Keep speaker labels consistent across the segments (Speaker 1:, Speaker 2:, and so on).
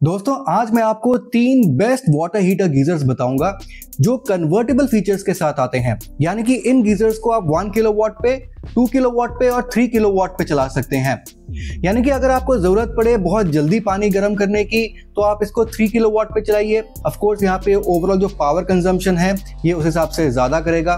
Speaker 1: दोस्तों आज मैं आपको 3 बेस्ट वाटर हीटर गीजर्स बताऊंगा जो कन्वर्टेबल फीचर्स के साथ आते हैं। यानी कि इन गीजर्स को आप 1 किलोवाट पे, 2 किलोवाट पे और 3 किलोवाट पे चला सकते हैं। यानी कि अगर आपको जरूरत पड़े बहुत जल्दी पानी गर्म करने की तो आप इसको 3 किलोवाट पे चलाइए। ऑफ कोर्स यहाँ पे ओवरऑल जो पावर कंजम्पशन है ये उस हिसाब से ज्यादा करेगा।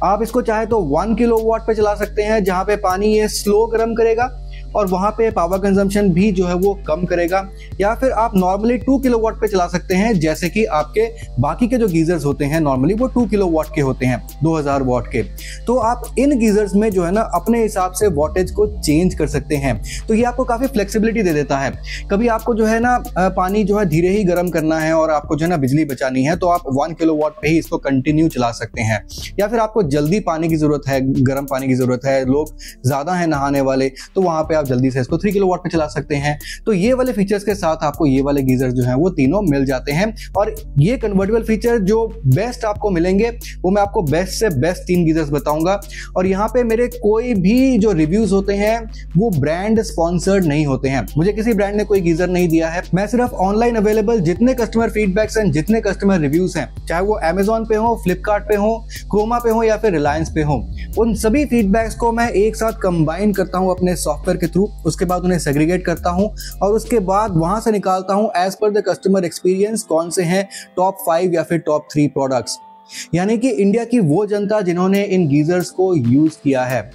Speaker 1: आप इसको चाहे तो 1 किलोवाट पे चला सकते हैं जहां पे पानी ये स्लो गर्म करेगा और वहां पे पावर कंजम्पशन भी जो है वो कम करेगा। या फिर आप नॉर्मली 2 किलोवाट पे चला सकते हैं, जैसे कि आपके बाकी के जो गीजर्स होते हैं नॉर्मली वो 2 किलोवाट के होते हैं, 2000 वाट के। तो आप इन गीजर्स में जो है ना अपने हिसाब से वोल्टेज को चेंज कर सकते हैं। तो ये आपको काफी फ्लेक्सिबिलिटी दे देता है। कभी आपको जो है ना पानी जो है धीरे ही गर्म करना है और आपको जो है ना बिजली बचानी है तो आप 1 किलोवाट पे ही इसको कंटिन्यू चला सकते हैं। या फिर आपको जल्दी पानी की जरूरत है, गर्म पानी की जरूरत है, लोग ज्यादा है नहाने वाले, तो वहां पे आप जल्दी से इसको 3 किलोवाट पे चला सकते हैं। तो ये वाले फीचर्स के साथ आपको ये वाले गीजर जो हैं वो तीनों मिल जाते हैं। और ये कन्वर्टेबल फीचर जो बेस्ट आपको मिलेंगे वो मैं आपको बेस्ट से बेस्ट 3 गीजर्स बताऊंगा। और यहाँ पे मेरे कोई भी जो रिव्यूज होते हैं वो ब्रांड स्पॉन्सर्ड नहीं होते हैं। मुझे किसी ब्रांड ने कोई गीजर नहीं दिया है। मैं सिर्फ ऑनलाइन अवेलेबल जितने कस्टमर फीडबैक्स हैं, जितने कस्टमर रिव्यूज हैं, चाहे वो Amazon पे हो, फ्लिपकार्ट पे हो, क्रोमा पे हो या फिर रिलायंस पे हो, उन सभी फीडबैक्स को मैं एक साथ कंबाइन करता हूं अपने सॉफ्टवेयर के थ्रू। उसके बाद उन्हें सेग्रीगेट करता हूं और उसके बाद वहां से निकालता हूं as per the customer experience कौन से हैं टॉप 5 या फिर टॉप 3 प्रोडक्ट्स। यानी कि इंडिया की वो जनता जिन्होंने इन गीजर्स को यूज किया है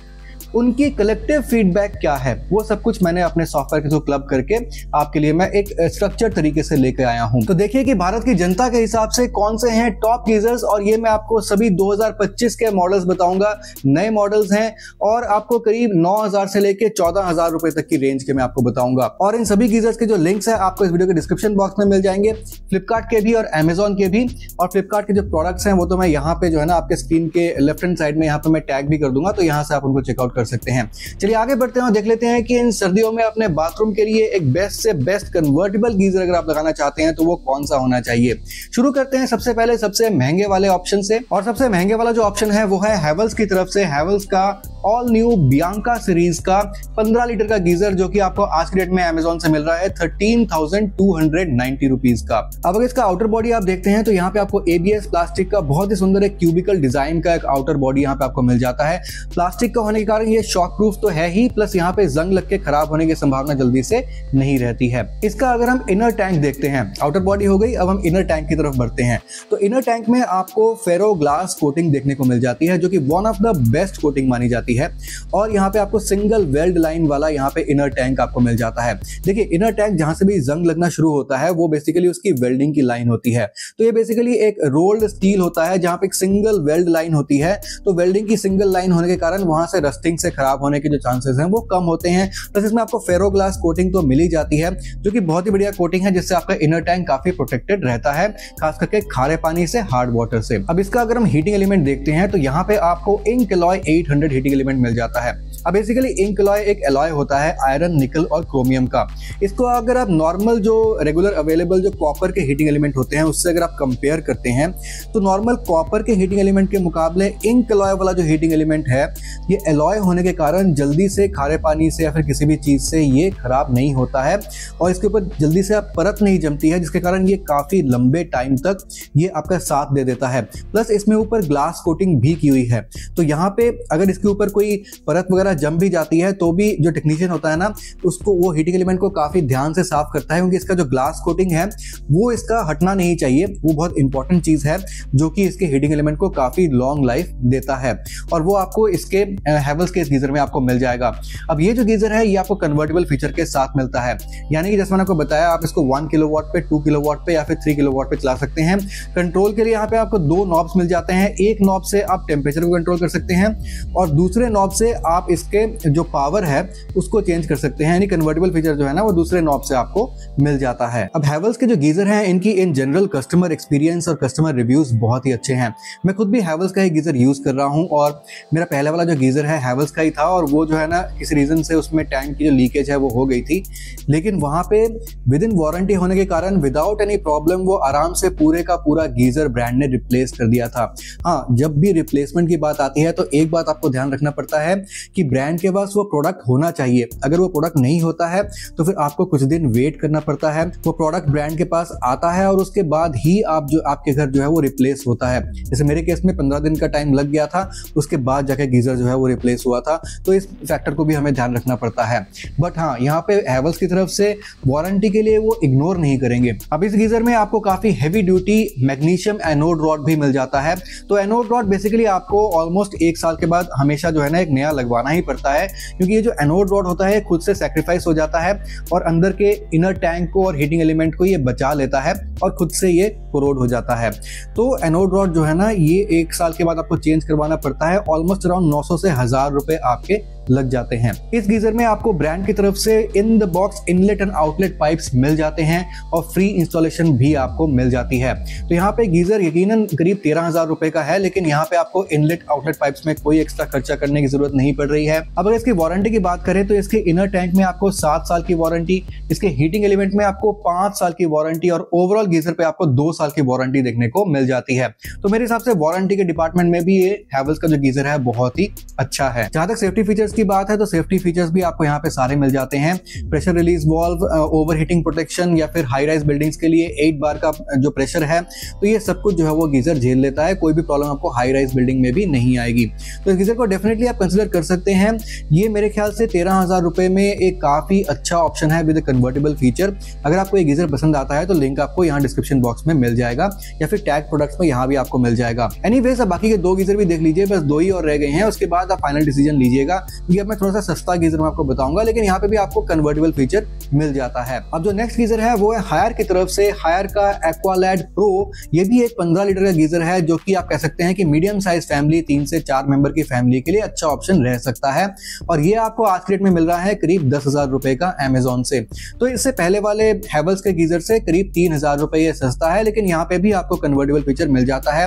Speaker 1: उनकी कलेक्टिव फीडबैक क्या है वो सब कुछ मैंने अपने सॉफ्टवेयर के थ्रू क्लब करके आपके लिए मैं एक स्ट्रक्चर तरीके से लेकर आया हूं। तो देखिए कि भारत की जनता के हिसाब से कौन से हैं टॉप गीजर्स, और ये मैं आपको सभी 2025 के मॉडल्स बताऊंगा। नए मॉडल्स हैं और आपको करीब 9000 से लेके 14000 रुपए तक की रेंज के मैं आपको बताऊंगा। और इन सभी गीजर्स के जो लिंक्स है आपको इस वीडियो के डिस्क्रिप्शन बॉक्स में मिल जाएंगे, फ्लिपकार्ट के भी और Amazon के भी। और फ्लिपकार्ट के जो प्रोडक्ट्स हैं वो तो मैं यहाँ पे जो है ना आपके स्क्रीन के लेफ्ट हैंड साइड में यहाँ पे मैं टैग भी कर दूंगा, तो यहाँ से आप उनको चेकआउट कर सकते हैं। चलिए आगे बढ़ते हैं और देख लेते हैं कि इन सर्दियों में अपने बाथरूम के लिए एक बेस्ट से बेस्ट कन्वर्टेबल गीजर अगर आप लगाना चाहते हैं तो वो कौन सा होना चाहिए। शुरू करते हैं सबसे पहले सबसे महंगे वाले ऑप्शन से। और सबसे महंगे वाला जो ऑप्शन है वो है हैवेल्स की तरफ से। हैवेल्स का ऑल न्यू बियांका सीरीज का 15 लीटर का गीजर जो कि आपको आज की डेट में Amazon से मिल रहा है 13,290 रुपीज का। अब अगर इसका आउटर बॉडी आप देखते हैं तो यहाँ पे आपको ABS प्लास्टिक का बहुत ही सुंदर एक क्यूबिकल डिजाइन का एक आउटर बॉडी यहाँ पे आपको मिल जाता है। प्लास्टिक का होने के कारण ये शॉक प्रूफ तो है ही, प्लस यहाँ पे जंग लग के खराब होने की संभावना जल्दी से नहीं रहती है। इसका अगर हम इनर टैंक देखते हैं, आउटर बॉडी हो गई, अब हम इनर टैंक की तरफ बढ़ते हैं। तो इनर टैंक में आपको फेरो ग्लास कोटिंग देखने को मिल जाती है जो कि one of the best coating मानी जाती है। और यहाँ पे आपको सिंगल वेल्ड लाइन वाला यहाँ पे इनर टैंक आपको मिल जाता है। देखिए इनर टैंक जहां से भी जंग लगना शुरू होता है वो बेसिकली उसकी वेल्डिंग की लाइन होती है। तो ये बेसिकली एक रोल्ड स्टील होता है जहां पे एक सिंगल वेल्ड लाइन होती है। तो वेल्डिंग की सिंगल लाइन होने के कारण वहां से रस्टिंग से खराब होने के जो चांसेस हैं वो कम होते हैं। प्लस इसमें आपको फेरो ग्लास कोटिंग तो मिल ही जाती है जो कि बहुत ही बढ़िया कोटिंग है, जिससे आपका इनर टैंक काफी प्रोटेक्टेड रहता है, खास करके खारे पानी से, हार्ड वाटर से। अब इसका अगर हम हीटिंग एलिमेंट देखते हैं तो यहाँ पे आपको इंक एलॉय 800 हीटिंग एलिमेंट मिल जाता है। अब बेसिकली इंक एलॉय एक एलॉय होता है आयरन, निकल और क्रोमियम का। इसको अगर आप नॉर्मल जो रेगुलर अवेलेबल जो कॉपर के हीटिंग एलिमेंट होते हैं उससे अगर आप कंपेयर करते हैं तो नॉर्मल कॉपर के हीटिंग एलिमेंट के मुकाबले इंक एलॉय वाला जो हीटिंग एलिमेंट है ये एलॉय होने के कारण जल्दी से खारे पानी से या फिर किसी भी चीज से ये खराब नहीं होता है और इसके ऊपर जल्दी से आप परत नहीं जमती है, जिसके कारण ये काफी लंबे टाइम तक ये आपका साथ दे देता है। प्लस इसमें ऊपर ग्लास कोटिंग भी की हुई है। तो यहाँ पे अगर इसके ऊपर कोई परत वगैरह जम भी जाती है तो भी जो टेक्नीशियन होता है ना उसको वो हीटिंग एलिमेंट को काफी ध्यान से साफ करता है, क्योंकि इसका जो ग्लास कोटिंग है वो इसका हटना नहीं चाहिए। वो बहुत इंपॉर्टेंट चीज है जो कि इसके हीटिंग एलिमेंट को काफी लॉन्ग लाइफ देता है और वो आपको इसके हैवेल्स के इस गीजर में आपको मिल जाएगा। अब ये जो गीजर है ये आपको कन्वर्टेबल फीचर के साथ मिलता है। यानी कि जैसे मैंने आपको बताया आप इसको 1 किलोवाट पे, 2 किलोवाट पे या फिर 3 किलोवाट पे चला सकते हैं। कंट्रोल के लिए यहाँ पे आपको 2 नॉब्स मिल जाते हैं। एक नॉब से आप टेम्परेचर को कंट्रोल कर सकते हैं और दूसरे नॉब से आप इसके जो पावर है उसको चेंज कर सकते हैं। यानी कन्वर्टेबल फीचर जो है ना वो दूसरे नॉब से आपको मिल जाता है। अब हैवेल्स के जो गीजर हैं इनकी इन जनरल कस्टमर एक्सपीरियंस और कस्टमर रिव्यूज बहुत ही अच्छे हैं। मैं खुद भी हैवेल्स का ही गीजर यूज कर रहा हूं और मेरा पहले वाला जो गीजर है हैवेल्स का ही था और वो जो है ना किसी रीजन से उसमें टैंक की जो लीकेज है वो हो गई थी, लेकिन वहां पे विद इन वारंटी होने के कारण विदाउट एनी प्रॉब्लम वो आराम से पूरे का पूरा गीजर ब्रांड ने रिप्लेस कर दिया था। हाँ, जब भी रिप्लेसमेंट की बात आती है तो एक बात आपको ध्यान रखना पड़ता है कि ब्रांड के पास वो प्रोडक्ट होना चाहिए। अगर वो प्रोडक्ट नहीं होता है तो फिर आपको कुछ दिन वेट करना पड़ता है, वो प्रोडक्ट ब्रांड के पास आता है और उसके बाद ही आपके घर जो है वो रिप्लेस होता है। जैसे मेरे केस में 15 दिन का टाइम लग गया था, उसके बाद जाके गीजर जो है वो रिप्लेस हुआ था। तो इस फैक्टर को भी हमें ध्यान रखना पड़ता है। बट हाँ, यहाँ पे हैवेल्स की तरफ से वारंटी के लिए वो इग्नोर नहीं करेंगे। अब इस गीजर में आपको काफी heavy duty magnesium anode rod भी मिल जाता है। तो एनोड रॉड बेसिकली आपको ऑलमोस्ट 1 साल के बाद हमेशा जो है ना एक नया लगवाना ही पड़ता है, क्योंकि ये जो एनोड रॉड होता है खुद से सैक्रिफाइस हो जाता है और अंदर के इनर टैंक को और हीटिंग एलिमेंट को ये बचा लेता है और खुद से ये कोरोड हो जाता है। तो एनोड रॉड जो है ना ये 1 साल के बाद आपको चेंज करवाना पड़ता है। ऑलमोस्ट अराउंड 900 से 1000 रुपए आपके लग जाते हैं। इस गीजर में आपको ब्रांड की तरफ से in the box inlet and outlet pipes मिल जाते हैं और फ्री इंस्टॉलेशन भी आपको मिल जाती है। तो यहाँ पे गीजर यकीनन करीब 13,000 रुपए का है, लेकिन यहाँ पे आपको इनलेट आउटलेट पाइप्स में कोई एक्स्ट्रा खर्चा करने की जरूरत नहीं पड़ रही है। अब अगर इसकी वारंटी की बात करें तो इसके इनर टैंक में आपको 7 साल की वारंटी, इसके हीटिंग एलिमेंट में आपको 5 साल की वारंटी और ओवरऑल गीजर पे आपको 2 साल की वारंटी देखने को मिल जाती है। तो मेरे हिसाब से वारंटी के डिपार्टमेंट में भी ये हैवेल्स का जो गीजर है बहुत ही अच्छा है। जहां तक सेफ्टी फीचर्स की बात है तो सेफ्टी फीचर्स भी आपको यहाँ पे सारे मिल जाते हैं। Pressure release valve, over heating protection या फिर हाई राइज बिल्डिंग्स के लिए 8 बार का जो प्रेशर है, तो ये सब कुछ जो है वो गीजर झेल लेता है। कोई भी प्रॉब्लम आपको हाई राइज बिल्डिंग में भी नहीं आएगी। तो इस गीजर को डेफिनेटली आप कंसिडर कर सकते हैं। ये मेरे ख्याल से 13,000 रुपए में एक काफी अच्छा ऑप्शन है विद कन्वर्टेबल फीचर। अगर आपको ये गीजर पसंद आता है तो लिंक आपको यहाँ डिस्क्रिप्शन बॉक्स में मिल जाएगा या फिर टैग प्रोडक्ट्स में यहाँ भी आपको मिल जाएगा। एनीवेज अब बाकी के 2 गीजर भी देख लीजिए, बस 2 ही और रह गए हैं, उसके बाद आप फाइनल डिसीजन लीजिएगा। क्योंकि अब मैं थोड़ा सा सस्ता गीजर में आपको बताऊंगा, लेकिन यहाँ पे भी आपको कन्वर्टेबल फीचर मिल जाता है। अब जो नेक्स्ट गीजर है वो है हायर की तरफ से, हायर का एक्वालैड प्रो। ये भी एक 15 लीटर का गीजर है जो कि आप कह सकते हैं कि मीडियम साइज फैमिली, 3 से 4 मेंबर की फैमिली के लिए अच्छा ऑप्शन रह सकता है। और ये आपको आज के डेट में मिल रहा है करीब 10,000 रुपए का अमेजोन से। तो इससे पहले वाले हैवेल्स के गीजर से करीब 3,000 रुपए ये सस्ता है, लेकिन यहाँ पे भी आपको कन्वर्टेबल फीचर मिल जाता है।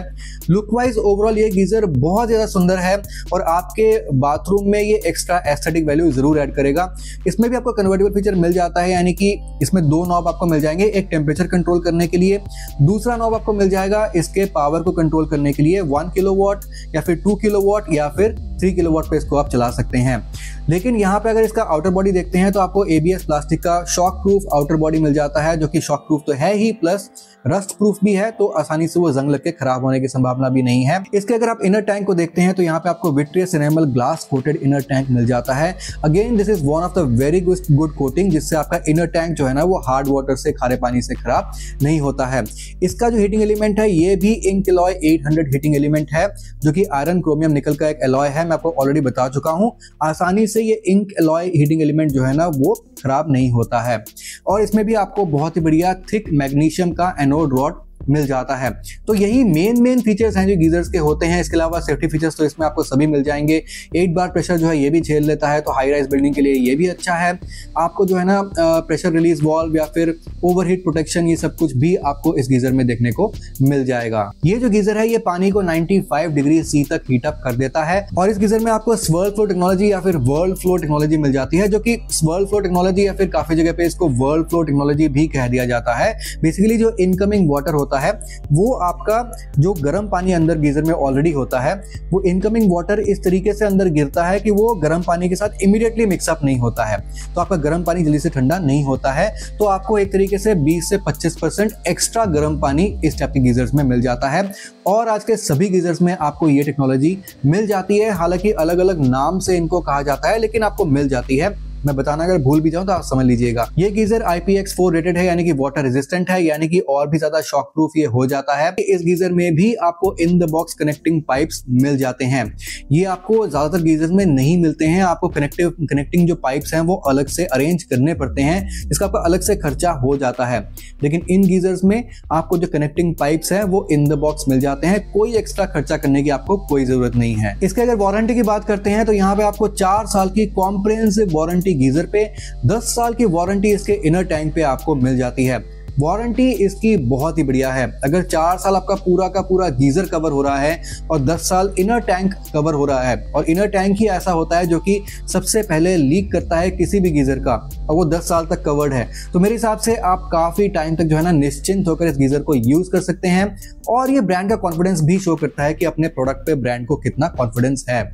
Speaker 1: लुक वाइज ओवरऑल ये गीजर बहुत ज्यादा सुंदर है और आपके बाथरूम में ये एक्स्ट्रा एस्थेटिक वैल्यू जरूर ऐड करेगा। इसमें भी आपको कन्वर्टेबल फीचर मिल जाता है, यानी कि इसमें 2 नॉब आपको मिल जाएंगे, एक टेम्परेचर कंट्रोल करने के लिए, दूसरा नॉब आपको मिल जाएगा इसके पावर को कंट्रोल करने के लिए। 1 किलोवाट या फिर 2 किलोवाट या फिर 3 किलोवाट पे इसको आप चला सकते हैं। लेकिन यहाँ पे अगर इसका आउटर बॉडी देखते हैं तो आपको ABS प्लास्टिक का शॉक प्रूफ आउटर बॉडी मिल जाता है, जो कि शॉक प्रूफ तो है ही प्लस रस्ट प्रूफ भी है, तो आसानी से वो जंग लग के खराब होने की संभावना भी नहीं है। इसके अगर आप इनर टैंक को देखते हैं तो यहाँ पे आपको vitreous enamel glass coated inner tank मिल जाता है। Again this is one of the very good coating, जिससे आपका इनर टैंक जो है ना वो हार्ड वाटर से, खारे पानी से खराब नहीं होता है। इसका जो हीटिंग एलिमेंट है ये भी इंक एलॉय 800 हीटिंग एलिमेंट है, जो कि आयरन क्रोमियम निकल का एक एलॉय है। मैं आपको ऑलरेडी बता चुका हूं, आसानी से ये इंक एलॉय हीटिंग एलिमेंट जो है ना वो खराब नहीं होता है। और इसमें भी आपको बहुत ही बढ़िया थिक मैग्नीशियम का एनोड रॉड मिल जाता है। तो यही मेन फीचर्स हैं जो गीजर्स के होते हैं। इसके अलावा सेफ्टी फीचर्स तो इसमें आपको सभी मिल जाएंगे। 8 बार प्रेशर जो है ये भी झेल लेता है, तो हाई राइज बिल्डिंग के लिए ये भी अच्छा है। आपको जो है ना प्रेशर रिलीज वाल्व या फिर ओवरहीट प्रोटेक्शन, ये सब कुछ भी आपको इस गीजर में देखने को मिल जाएगा। ये जो गीजर है ये पानी को 95 डिग्री C तक हीट अप कर देता है। और इस गीजर में आपको स्वर्ल फ्लो टेक्नोलॉजी या फिर वर्ल्ड फ्लो टेक्नोलॉजी मिल जाती है, जो कि स्वर्ल फ्लो टेक्नोलॉजी या फिर काफी जगह पे इसको वर्ल्ड फ्लो टेक्नोलॉजी भी कह दिया जाता है। बेसिकली जो इनकमिंग वाटर होता है वो आपका जो गर्म पानी अंदर गीजर में ऑलरेडी होता है, वो इनकमिंग वाटर इस तरीके से अंदर गिरता है कि वो गर्म पानी के साथ इमीडिएटली मिक्सअप नहीं होता है, तो आपका गर्म पानी जल्दी से ठंडा नहीं होता है। तो आपको एक तरीके से 20 से 25% एक्स्ट्रा गर्म पानी इस टाइप के गीजर्स में मिल जाता है। और आज के सभी गीजर्स में आपको ये टेक्नोलॉजी मिल जाती है। हालांकि अलग अलग नाम से इनको कहा जाता है, लेकिन आपको मिल जाती है। मैं बताना अगर भूल भी जाऊं तो आप समझ लीजिएगा। ये गीजर IPX4 रेटेड है, यानी कि वाटर रेजिस्टेंट है, यानी कि और भी ज्यादा शॉक प्रूफ ये हो जाता है। इस गीजर में भी आपको in the box connecting pipes मिल जाते हैं। ये आपको ज्यादातर गीजर में नहीं मिलते हैं। आपको कनेक्टिंग जो पाइप्स हैं वो अलग से अरेंज करने पड़ते हैं, इसका आपका अलग से खर्चा हो जाता है। लेकिन इन गीजर्स में आपको जो कनेक्टिंग पाइप्स हैं वो इन द बॉक्स मिल जाते हैं, कोई एक्स्ट्रा खर्चा करने की आपको कोई जरूरत नहीं है। इसके अगर वारंटी की बात करते हैं तो यहाँ पे आपको 4 साल की कॉम्प्रिहेंसिव वारंटी गीजर पे, 10 साल की वारंटी इसके इनर टैंक पे आपको मिल जाती है। वारंटी इसकी बहुत ही बढ़िया है। अगर 4 साल आपका पूरा का पूरा गीजर कवर हो रहा है और 10 साल इनर टैंक कवर हो रहा है, और इनर टैंक ही ऐसा होता है जो कि सबसे पहले लीक करता है किसी भी गीजर का, और वो 10 साल तक कवर्ड है। तो मेरे हिसाब से आप काफी टाइम तक जो है ना निश्चिंत होकर इस गीजर को यूज कर सकते हैं। और ये ब्रांड का कॉन्फिडेंस भी शो करता है कि अपने प्रोडक्ट पे ब्रांड को कितना कॉन्फिडेंस है।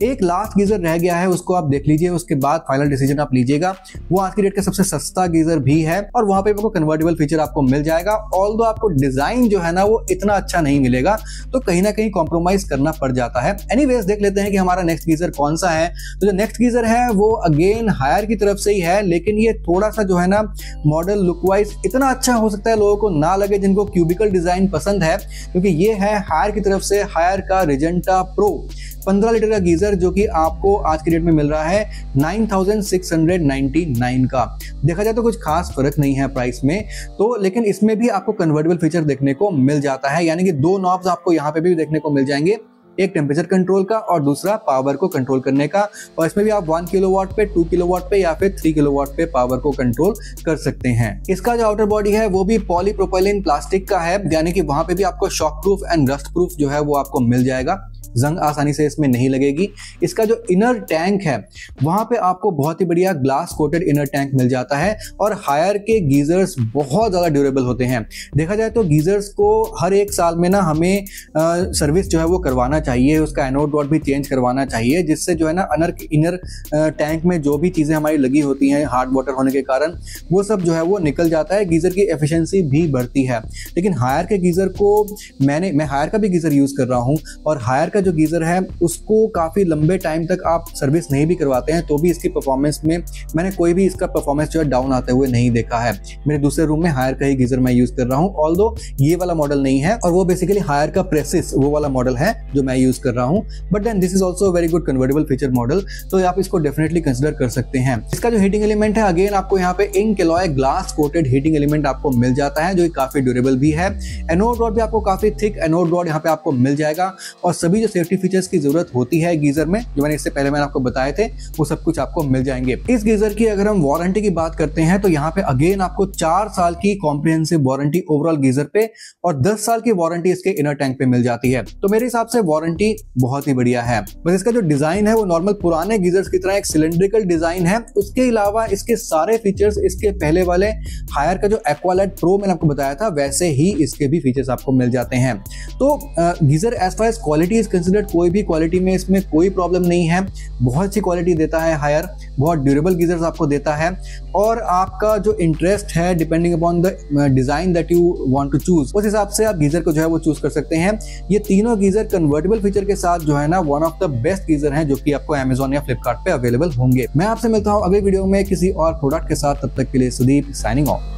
Speaker 1: एक लास्ट गीजर रह गया है, उसको आप देख लीजिए, उसके बाद फाइनल डिसीजन आप लीजिएगा। वो आज की डेट का सबसे सस्ता गीजर भी है और वहां पे आपको कन्वर्टेबल फीचर आपको मिल जाएगा। ऑल्दो आपको डिजाइन जो है ना वो इतना अच्छा नहीं मिलेगा, तो कहीं ना कहीं कॉम्प्रोमाइज करना पड़ जाता है। एनीवेज देख लेते हैं कि हमारा नेक्स्ट गीजर कौन सा है। तो जो नेक्स्ट गीजर है वो अगेन हायर की तरफ से ही है, लेकिन ये थोड़ा सा जो है ना मॉडल लुक वाइज इतना अच्छा हो सकता है लोगों को ना लगे जिनको क्यूबिकल डिजाइन पसंद है, क्योंकि ये है हायर की तरफ से हायर का रिजेंटा प्रो 15 लीटर का गीजर, जो कि आपको आज की डेट में मिल रहा है 9699 का। देखा जाए तो कुछ खास फर्क नहीं है प्राइस में, तो लेकिन इसमें भी आपको कन्वर्टेबल फीचर देखने को मिल जाता है, यानी कि 2 नॉब्स आपको यहाँ पे भी देखने को मिल जाएंगे, एक टेम्परेचर कंट्रोल का और दूसरा पावर को कंट्रोल करने का। और इसमें भी आप 1 किलोवाट पे, 2 किलोवाट पे या फिर 3 किलोवाट पे पावर को कंट्रोल कर सकते हैं। इसका जो आउटर बॉडी है वो भी पॉलीप्रोपाइलीन प्लास्टिक का है, यानी कि वहां पे भी आपको shock proof and rust proof जो है वो आपको मिल जाएगा, जंग आसानी से इसमें नहीं लगेगी। इसका जो इनर टैंक है वहां पे आपको बहुत ही बढ़िया ग्लास कोटेड इनर टैंक मिल जाता है। और हायर के गीजर्स बहुत ज्यादा ड्यूरेबल होते हैं। देखा जाए तो गीजर्स को हर 1 साल में ना हमें सर्विस जो है वो करवाना चाहिए, उसका एनोड रॉड भी चेंज करवाना चाहिए, जिससे जो है ना इनर टैंक में जो भी चीजें हमारी लगी होती हैं हार्ड वाटर होने के कारण वो सब जो है वो निकल जाता है, गीजर की एफिशिएंसी भी बढ़ती है। लेकिन हायर के गीजर को मैं हायर का भी गीजर यूज कर रहा हूं, और हायर का जो गीजर है उसको काफी लंबे टाइम तक आप सर्विस नहीं भी करवाते हैं तो भी इसकी परफॉर्मेंस में मैंने कोई भी इसका परफॉर्मेंस जो है डाउन आते हुए नहीं देखा है। मेरे दूसरे रूम में हायर का ही गीजर मैं यूज कर रहा हूं, ऑल्दो ये वाला मॉडल नहीं है, और वो बेसिकली हायर का प्रेसिस वो वाला मॉडल है जो मैं यूज कर रहा हूं। But then this is also very good convertible feature model, तो आप इसको डेफिनेटली कंसिडर कर सकते हैं। इसका जो हीटिंग एलिमेंट है अगेन आपको यहाँ पे Incoloy glass coated heating element आपको मिल जाता है, जो काफी ड्यूरेबल भी है। एनोड रॉड भी आपको काफी थिक एनोड रॉड यहाँ पे आपको मिल जाएगा, और सभी जो सेफ्टी फीचर्स की जरूरत होती है गीजर में, जो मैंने इससे पहले मैंने आपको बताए थे, वो सब कुछ आपको मिल जाएंगे। इस गीजर की अगर हम वारंटी की बात करते हैं तो यहाँ पे अगेन आपको 4 साल की कॉम्प्रिहेंसिव वारंटी ओवरऑल गीजर पे और 10 साल की वारंटी इसके इनर टैंक पे मिल जाती है। तो मेरे हिसाब से वारंटी बहुत ही बढ़िया है। बस इसका जो डिजाइन है वो नॉर्मल पुराने गीजर्स की तरह एक सिलेंड्रिकल डिजाइन है। उसके अलावा इसके सारे फीचर्स इसके पहले वाले हायर का जो एक्वालाइट प्रो मैंने आपको बताया था वैसे ही इसके भी फीचर्स आपको मिल जाते हैं। तो geyser as far as quality is considered, कोई भी क्वालिटी में इसमें कोई प्रॉब्लम नहीं है, बहुत अच्छी क्वालिटी देता है हायर, बहुत ड्यूरेबल गीजर्स आपको देता है। और आपका जो इंटरेस्ट है depending upon the design that you want to choose, उस हिसाब से आप गीजर को जो है वो चूज कर सकते हैं। ये तीनों गीजर कन्वर्टेबल फीचर के साथ जो है ना one of the best geyser हैं जो कि आपको अमेजॉन या फ्लिपकार्ट पे अवेलेबल होंगे। मैं आपसे मिलता हूं अगले वीडियो में किसी और प्रोडक्ट के साथ, तब तक के लिए सुदीप साइनिंग ऑफ।